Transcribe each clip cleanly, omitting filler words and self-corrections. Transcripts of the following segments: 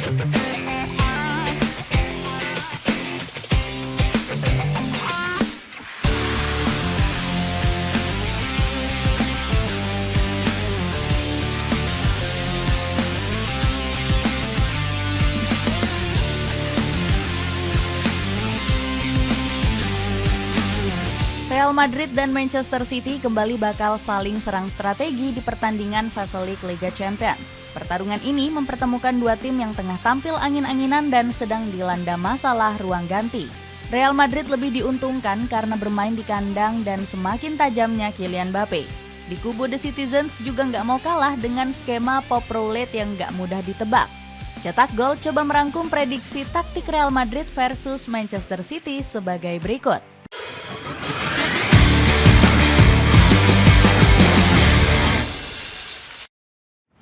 Real Madrid dan Manchester City kembali bakal saling serang strategi di pertandingan Fase League Liga Champions. Pertarungan ini mempertemukan dua tim yang tengah tampil angin-anginan dan sedang dilanda masalah ruang ganti. Real Madrid lebih diuntungkan karena bermain di kandang dan semakin tajamnya Kylian Mbappe. Di kubu The Citizens juga nggak mau kalah dengan skema pop roulette yang nggak mudah ditebak. Cetak Gol coba merangkum prediksi taktik Real Madrid versus Manchester City sebagai berikut.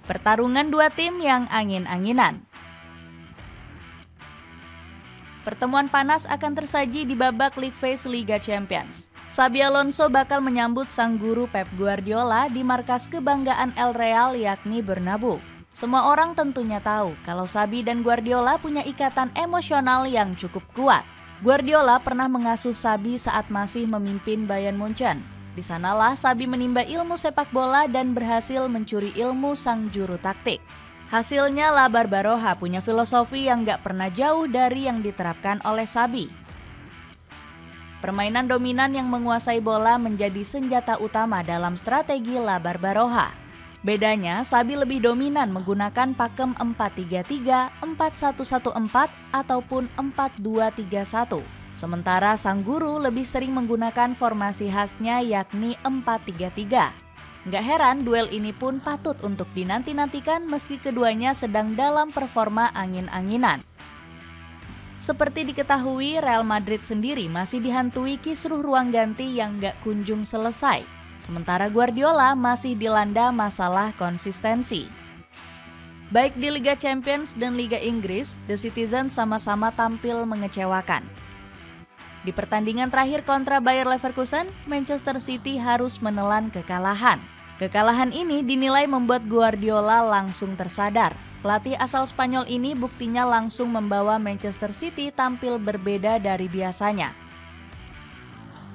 Pertarungan dua tim yang angin-anginan. Pertemuan panas akan tersaji di babak League Phase Liga Champions. Xabi Alonso bakal menyambut sang guru Pep Guardiola di markas kebanggaan El Real yakni Bernabeu. Semua orang tentunya tahu kalau Xabi dan Guardiola punya ikatan emosional yang cukup kuat. Guardiola pernah mengasuh Xabi saat masih memimpin Bayern Munchen. Di sanalah Xabi menimba ilmu sepak bola dan berhasil mencuri ilmu sang juru taktik. Hasilnya La Barbaroja punya filosofi yang gak pernah jauh dari yang diterapkan oleh Xabi. Permainan dominan yang menguasai bola menjadi senjata utama dalam strategi La Barbaroja. Bedanya, Xabi lebih dominan menggunakan pakem 4-3-3, 4-1-1-4 ataupun 4-2-3-1. Sementara sang guru lebih sering menggunakan formasi khasnya yakni 4-3-3. Nggak heran duel ini pun patut untuk dinanti-nantikan meski keduanya sedang dalam performa angin-anginan. Seperti diketahui, Real Madrid sendiri masih dihantui kisruh ruang ganti yang nggak kunjung selesai. Sementara Guardiola masih dilanda masalah konsistensi. Baik di Liga Champions dan Liga Inggris, The Citizens sama-sama tampil mengecewakan. Di pertandingan terakhir kontra Bayer Leverkusen, Manchester City harus menelan kekalahan. Kekalahan ini dinilai membuat Guardiola langsung tersadar. Pelatih asal Spanyol ini buktinya langsung membawa Manchester City tampil berbeda dari biasanya.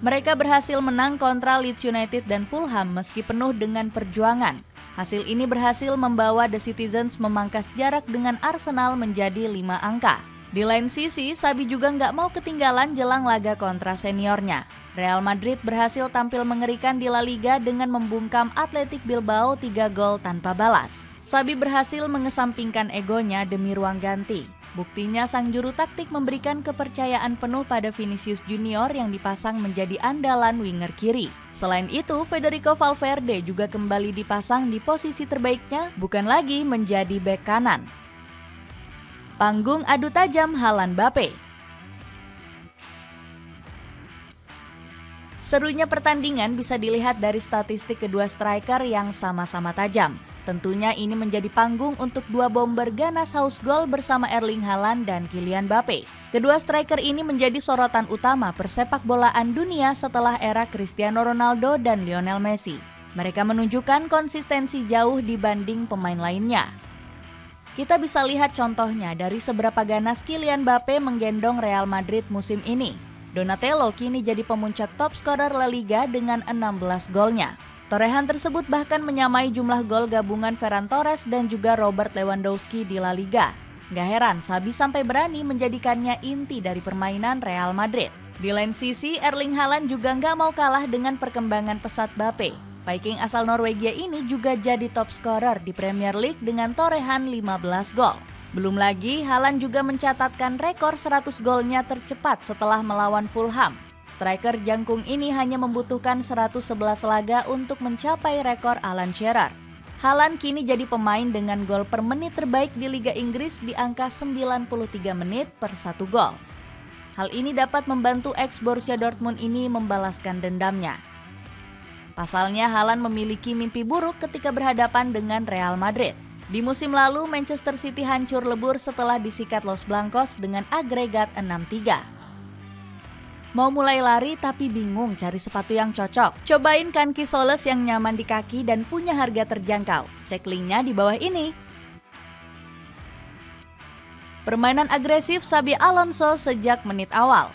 Mereka berhasil menang kontra Leeds United dan Fulham meski penuh dengan perjuangan. Hasil ini berhasil membawa The Citizens memangkas jarak dengan Arsenal menjadi 5 angka. Di lain sisi, Xabi juga nggak mau ketinggalan jelang laga kontra seniornya. Real Madrid berhasil tampil mengerikan di La Liga dengan membungkam Athletic Bilbao 3 gol tanpa balas. Xabi berhasil mengesampingkan egonya demi ruang ganti. Buktinya sang juru taktik memberikan kepercayaan penuh pada Vinicius Junior yang dipasang menjadi andalan winger kiri. Selain itu, Federico Valverde juga kembali dipasang di posisi terbaiknya, bukan lagi menjadi bek kanan. Panggung adu tajam Haaland Mbappe. Serunya pertandingan bisa dilihat dari statistik kedua striker yang sama-sama tajam. Tentunya ini menjadi panggung untuk dua bomber ganas haus gol bersama Erling Haaland dan Kylian Mbappe. Kedua striker ini menjadi sorotan utama persepak bolaan dunia setelah era Cristiano Ronaldo dan Lionel Messi. Mereka menunjukkan konsistensi jauh dibanding pemain lainnya. Kita bisa lihat contohnya dari seberapa ganas Kylian Mbappe menggendong Real Madrid musim ini. Donatello kini jadi pemuncak top scorer La Liga dengan 16 golnya. Torehan tersebut bahkan menyamai jumlah gol gabungan Ferran Torres dan juga Robert Lewandowski di La Liga. Gak heran Xabi sampai berani menjadikannya inti dari permainan Real Madrid. Di lain sisi, Erling Haaland juga gak mau kalah dengan perkembangan pesat Mbappe. Viking asal Norwegia ini juga jadi top scorer di Premier League dengan torehan 15 gol. Belum lagi, Haaland juga mencatatkan rekor 100 golnya tercepat setelah melawan Fulham. Striker jangkung ini hanya membutuhkan 111 laga untuk mencapai rekor Alan Shearer. Haaland kini jadi pemain dengan gol per menit terbaik di Liga Inggris di angka 93 menit per 1 gol. Hal ini dapat membantu ex Borussia Dortmund ini membalaskan dendamnya. Pasalnya, Haaland memiliki mimpi buruk ketika berhadapan dengan Real Madrid. Di musim lalu, Manchester City hancur lebur setelah disikat Los Blancos dengan agregat 6-3. Mau mulai lari tapi bingung cari sepatu yang cocok? Cobain Kanki Soles yang nyaman di kaki dan punya harga terjangkau. Cek linknya di bawah ini. Permainan agresif Xabi Alonso sejak menit awal.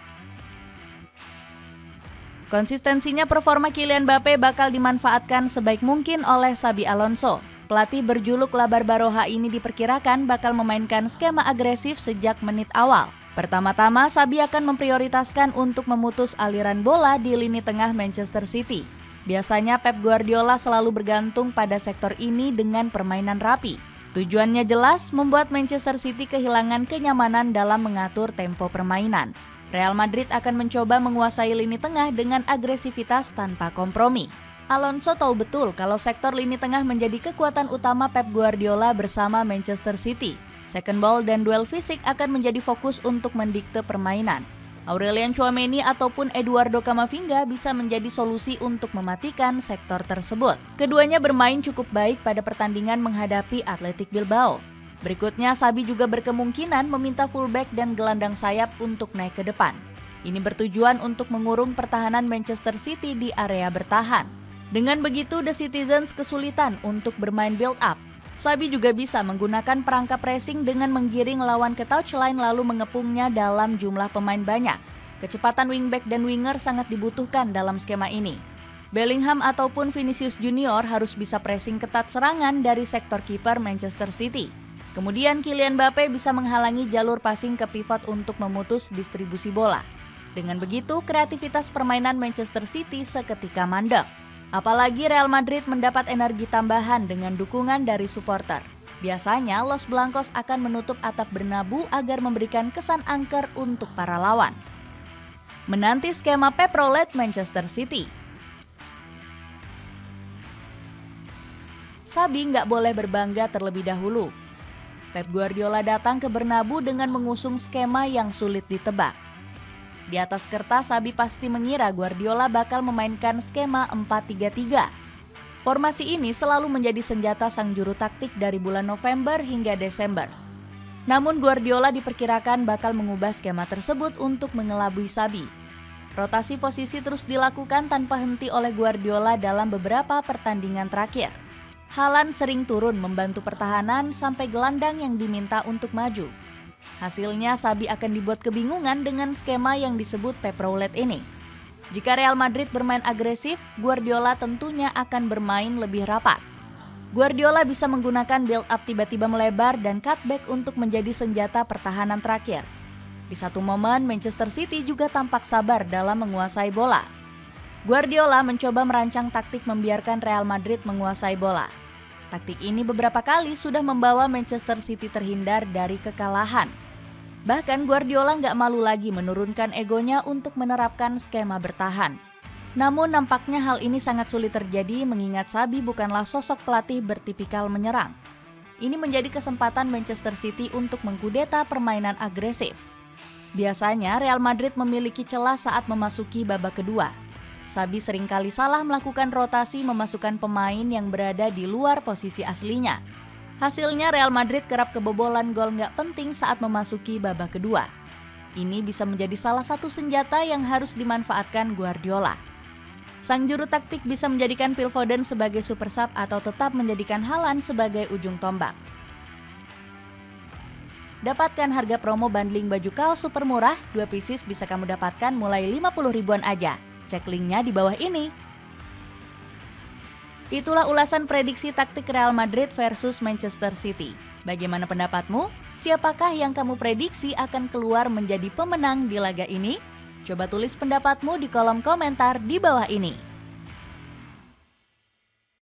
Konsistensinya performa Kylian Mbappe bakal dimanfaatkan sebaik mungkin oleh Xabi Alonso. Pelatih berjuluk La Barbaroja ini diperkirakan bakal memainkan skema agresif sejak menit awal. Pertama-tama, Xabi akan memprioritaskan untuk memutus aliran bola di lini tengah Manchester City. Biasanya Pep Guardiola selalu bergantung pada sektor ini dengan permainan rapi. Tujuannya jelas, membuat Manchester City kehilangan kenyamanan dalam mengatur tempo permainan. Real Madrid akan mencoba menguasai lini tengah dengan agresivitas tanpa kompromi. Alonso tahu betul kalau sektor lini tengah menjadi kekuatan utama Pep Guardiola bersama Manchester City. Second ball dan duel fisik akan menjadi fokus untuk mendikte permainan. Aurelien Tchouameni ataupun Eduardo Camavinga bisa menjadi solusi untuk mematikan sektor tersebut. Keduanya bermain cukup baik pada pertandingan menghadapi Athletic Bilbao. Berikutnya, Xabi juga berkemungkinan meminta fullback dan gelandang sayap untuk naik ke depan. Ini bertujuan untuk mengurung pertahanan Manchester City di area bertahan. Dengan begitu, The Citizens kesulitan untuk bermain build-up. Xabi juga bisa menggunakan perangkap pressing dengan menggiring lawan ke touchline lalu mengepungnya dalam jumlah pemain banyak. Kecepatan wingback dan winger sangat dibutuhkan dalam skema ini. Bellingham ataupun Vinicius Junior harus bisa pressing ketat serangan dari sektor kiper Manchester City. Kemudian Kylian Mbappe bisa menghalangi jalur passing ke pivot untuk memutus distribusi bola. Dengan begitu, kreativitas permainan Manchester City seketika mandek. Apalagi Real Madrid mendapat energi tambahan dengan dukungan dari supporter. Biasanya Los Blancos akan menutup atap Bernabeu agar memberikan kesan angker untuk para lawan. Menanti skema Pep Roulette Manchester City. Xabi nggak boleh berbangga terlebih dahulu. Pep Guardiola datang ke Bernabeu dengan mengusung skema yang sulit ditebak. Di atas kertas, Xabi pasti mengira Guardiola bakal memainkan skema 4-3-3. Formasi ini selalu menjadi senjata sang juru taktik dari bulan November hingga Desember. Namun Guardiola diperkirakan bakal mengubah skema tersebut untuk mengelabui Xabi. Rotasi posisi terus dilakukan tanpa henti oleh Guardiola dalam beberapa pertandingan terakhir. Haaland sering turun membantu pertahanan sampai gelandang yang diminta untuk maju. Hasilnya Xabi akan dibuat kebingungan dengan skema yang disebut Pep Roulette ini. Jika Real Madrid bermain agresif, Guardiola tentunya akan bermain lebih rapat. Guardiola bisa menggunakan build-up tiba-tiba melebar dan cutback untuk menjadi senjata pertahanan terakhir. Di satu momen, Manchester City juga tampak sabar dalam menguasai bola. Guardiola mencoba merancang taktik membiarkan Real Madrid menguasai bola. Taktik ini beberapa kali sudah membawa Manchester City terhindar dari kekalahan. Bahkan Guardiola nggak malu lagi menurunkan egonya untuk menerapkan skema bertahan. Namun nampaknya hal ini sangat sulit terjadi mengingat Xabi bukanlah sosok pelatih bertipikal menyerang. Ini menjadi kesempatan Manchester City untuk mengkudeta permainan agresif. Biasanya Real Madrid memiliki celah saat memasuki babak kedua. Xabi seringkali salah melakukan rotasi memasukkan pemain yang berada di luar posisi aslinya. Hasilnya Real Madrid kerap kebobolan gol nggak penting saat memasuki babak kedua. Ini bisa menjadi salah satu senjata yang harus dimanfaatkan Guardiola. Sang juru taktik bisa menjadikan Phil Foden sebagai super sub atau tetap menjadikan Haaland sebagai ujung tombak. Dapatkan harga promo bundling baju kaos super murah, 2 pieces bisa kamu dapatkan mulai 50 ribuan aja. Cek linknya di bawah ini. Itulah ulasan prediksi taktik Real Madrid versus Manchester City. Bagaimana pendapatmu? Siapakah yang kamu prediksi akan keluar menjadi pemenang di laga ini? Coba tulis pendapatmu di kolom komentar di bawah ini.